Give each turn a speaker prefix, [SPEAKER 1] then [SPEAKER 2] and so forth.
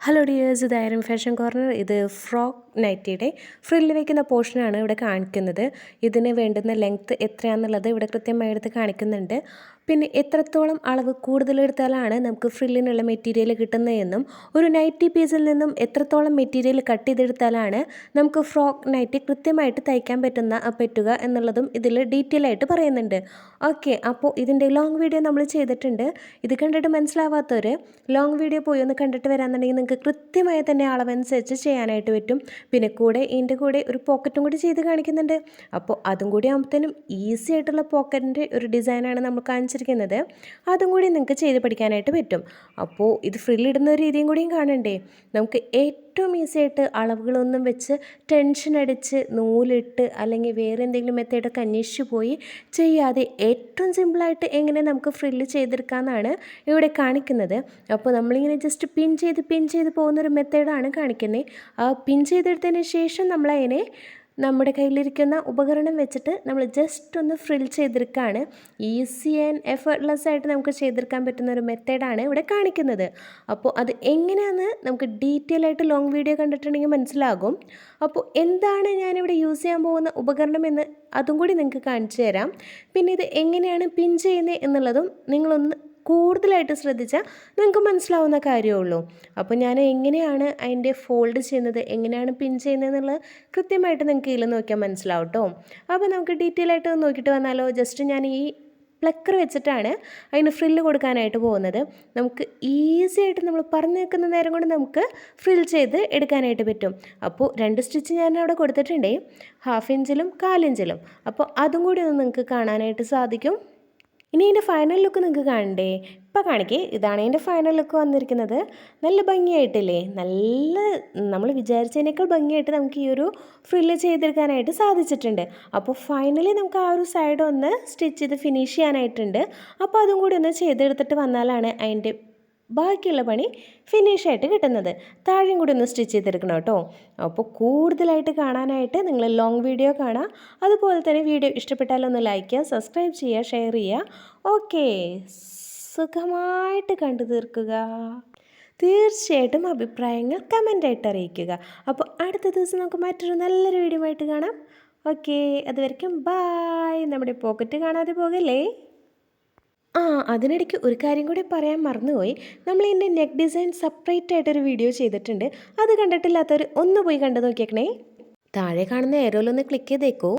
[SPEAKER 1] Hello dears, ഇത് iron fashion corner. ഇത് frock നൈറ്റിയുടെ frill വയ്ക്കുന്ന പോർഷനാണ് ഇവിടെ കാണിക്കുന്നത്. ഇതിന് വേണ്ടുന്ന ലെങ്ത്ത് എത്രയാണെന്നുള്ളത് ഇവിടെ കൃത്യമായി എടുത്ത് കാണിക്കുന്നുണ്ട്. പിന്നെ എത്രത്തോളം അളവ് കൂടുതലെടുത്താലാണ് നമുക്ക് ഫ്രില്ലിനുള്ള മെറ്റീരിയൽ കിട്ടുന്നതെന്നും ഒരു നൈറ്റി പീസിൽ നിന്നും എത്രത്തോളം മെറ്റീരിയൽ കട്ട് ചെയ്തെടുത്താലാണ് നമുക്ക് ഫ്രോക്ക് നൈറ്റി കൃത്യമായിട്ട് തയ്ക്കാൻ പറ്റുക എന്നുള്ളതും ഇതിൽ ഡീറ്റെയിൽ ആയിട്ട് പറയുന്നുണ്ട്. ഓക്കെ, അപ്പോൾ ഇതിൻ്റെ ലോങ് വീഡിയോ നമ്മൾ ചെയ്തിട്ടുണ്ട്. ഇത് കണ്ടിട്ട് മനസ്സിലാവാത്തവർ ലോങ് വീഡിയോ പോയി ഒന്ന് കണ്ടിട്ട് വരാമെന്നുണ്ടെങ്കിൽ നിങ്ങൾക്ക് കൃത്യമായി തന്നെ അളവനുസരിച്ച് ചെയ്യാനായിട്ട് പറ്റും. പിന്നെ ഇതിൻ്റെ കൂടെ ഒരു പോക്കറ്റും കൂടി ചെയ്ത് കാണിക്കുന്നുണ്ട്. അപ്പോൾ അതും കൂടി ആകുമ്പോഴത്തേനും ഈസി ആയിട്ടുള്ള പോക്കറ്റിൻ്റെ ഒരു ഡിസൈനാണ് നമ്മൾ കാണിച്ചിരിക്കുന്നത്. അതും കൂടി നിങ്ങൾക്ക് ചെയ്ത് പഠിക്കാനായിട്ട് പറ്റും. അപ്പോൾ ഇത് ഫ്രില്ലിടുന്ന രീതിയും കൂടിയും കാണണ്ടേ. നമുക്ക് ഏറ്റവും ഈസി ആയിട്ട് അളവുകളൊന്നും വെച്ച് ടെൻഷൻ അടിച്ച് നൂലിട്ട് അല്ലെങ്കിൽ വേറെ എന്തെങ്കിലും മെത്തേഡൊക്കെ അന്വേഷിച്ച് പോയി ചെയ്യാതെ ഏറ്റവും സിമ്പിളായിട്ട് എങ്ങനെ നമുക്ക് ഫ്രില്ല് ചെയ്തെടുക്കാമെന്നാണ് ഇവിടെ കാണിക്കുന്നത്. അപ്പോൾ നമ്മളിങ്ങനെ ജസ്റ്റ് പിൻ ചെയ്ത് പോകുന്നൊരു മെത്തേഡാണ് കാണിക്കുന്നത്. ആ പിൻ ചെയ്തെടുത്തതിന് ശേഷം നമ്മളതിനെ നമ്മുടെ കയ്യിലിരിക്കുന്ന ഉപകരണം വെച്ചിട്ട് നമ്മൾ ജസ്റ്റ് ഒന്ന് ഫ്രിൽ ചെയ്തെടുക്കുകയാണ്. ഈസി ആൻഡ് എഫേർട്ട്ലെസ് ആയിട്ട് നമുക്ക് ചെയ്തെടുക്കാൻ പറ്റുന്ന ഒരു മെത്തേഡാണ് ഇവിടെ കാണിക്കുന്നത്. അപ്പോൾ അത് എങ്ങനെയാണെന്ന് നമുക്ക് ഡീറ്റെയിൽ ആയിട്ട് ലോങ് വീഡിയോ കണ്ടിട്ടുണ്ടെങ്കിൽ മനസ്സിലാകും. അപ്പോൾ എന്താണ് ഞാനിവിടെ യൂസ് ചെയ്യാൻ പോകുന്ന ഉപകരണം എന്ന് അതും കൂടി നിങ്ങൾക്ക് കാണിച്ചു തരാം. പിന്നെ ഇത് എങ്ങനെയാണ് പിൻ ചെയ്യുന്നത് എന്നുള്ളതും നിങ്ങളൊന്ന് കൂടുതലായിട്ട് ശ്രദ്ധിച്ചാൽ നിങ്ങൾക്ക് മനസ്സിലാവുന്ന കാര്യമുള്ളൂ. അപ്പോൾ ഞാൻ എങ്ങനെയാണ് അതിൻ്റെ ഫോൾഡ് ചെയ്യുന്നത്, എങ്ങനെയാണ് പിൻ ചെയ്യുന്നത് എന്നുള്ളത് കൃത്യമായിട്ട് നിങ്ങൾക്ക് ഇതിൽ നോക്കിയാൽ മനസ്സിലാവും കേട്ടോ. അപ്പോൾ നമുക്ക് ഡീറ്റെയിൽ ആയിട്ട് നോക്കിയിട്ട് വന്നാലോ. ജസ്റ്റ് ഞാൻ ഈ പ്ലക്കർ വെച്ചിട്ടാണ് അതിന് ഫ്രില്ല് കൊടുക്കാനായിട്ട് പോകുന്നത്. നമുക്ക് ഈസി ആയിട്ട് നമ്മൾ പറഞ്ഞു നിൽക്കുന്ന നേരം കൊണ്ട് നമുക്ക് ഫ്രിൽ ചെയ്ത് എടുക്കാനായിട്ട് പറ്റും. അപ്പോൾ 2 സ്റ്റിച്ച് ഞാൻ അവിടെ കൊടുത്തിട്ടുണ്ടേ, 1/2 ഇഞ്ചിലും 1/4 ഇഞ്ചിലും. അപ്പോൾ അതും കൂടി ഒന്ന് നിങ്ങൾക്ക് കാണാനായിട്ട് സാധിക്കും. ഇനി ഇതിൻ്റെ ഫൈനൽ ലുക്ക് നിങ്ങൾക്ക് കാണണ്ടേ. ഇപ്പോൾ കാണിക്കേ, ഇതാണ് ഇതിൻ്റെ ഫൈനൽ ലുക്ക് വന്നിരിക്കുന്നത്. നല്ല ഭംഗിയായിട്ടില്ലേ, നല്ല നമ്മൾ വിചാരിച്ചതിനേക്കാൾ ഭംഗിയായിട്ട് നമുക്ക് ഈ ഒരു ഫ്രില്ല് ചെയ്തെടുക്കാനായിട്ട് സാധിച്ചിട്ടുണ്ട്. അപ്പോൾ ഫൈനലി നമുക്ക് ആ ഒരു സൈഡ് ഒന്ന് സ്റ്റിച്ച് ചെയ്ത് ഫിനിഷ് ചെയ്യാനായിട്ടുണ്ട്. അപ്പോൾ അതും കൂടി ഒന്ന് ചെയ്തെടുത്തിട്ട് വന്നാലാണ് അതിൻ്റെ ബാക്കിയുള്ള പണി ഫിനിഷായിട്ട് കിട്ടുന്നത്. താഴെയും കൂടി ഒന്ന് സ്റ്റിച്ച് ചെയ്തെടുക്കണം കേട്ടോ. അപ്പോൾ കൂടുതലായിട്ട് കാണാനായിട്ട് നിങ്ങൾ ലോങ് വീഡിയോ കാണാം. അതുപോലെ തന്നെ വീഡിയോ ഇഷ്ടപ്പെട്ടാലൊന്ന് ലൈക്ക് ചെയ്യുക, സബ്സ്ക്രൈബ് ചെയ്യുക, ഷെയർ ചെയ്യുക. ഓക്കെ, സുഖമായിട്ട് കണ്ടു തീർക്കുക. തീർച്ചയായിട്ടും അഭിപ്രായങ്ങൾ കമൻ്റായിട്ട് അറിയിക്കുക. അപ്പോൾ അടുത്ത ദിവസം നമുക്ക് മറ്റൊരു നല്ലൊരു വീഡിയോ ആയിട്ട് കാണാം. ഓക്കെ, അതുവരെയ്ക്കും ബായ്. നമ്മുടെ പോക്കറ്റ് കാണാതെ പോകല്ലേ. അതിനിടയ്ക്ക് ഒരു കാര്യം കൂടി പറയാൻ മറന്നുപോയി. നമ്മൾ ഇതിൻ്റെ നെക്ക് ഡിസൈൻ സെപ്പറേറ്റ് ആയിട്ടൊരു വീഡിയോ ചെയ്തിട്ടുണ്ട്. അത് കണ്ടിട്ടില്ലാത്തവർ ഒന്ന് പോയി കണ്ടു നോക്കിയേക്കണേ. താഴെ കാണുന്ന ഏരോയിലൊന്ന് ക്ലിക്ക് ചെയ്തേക്കോ.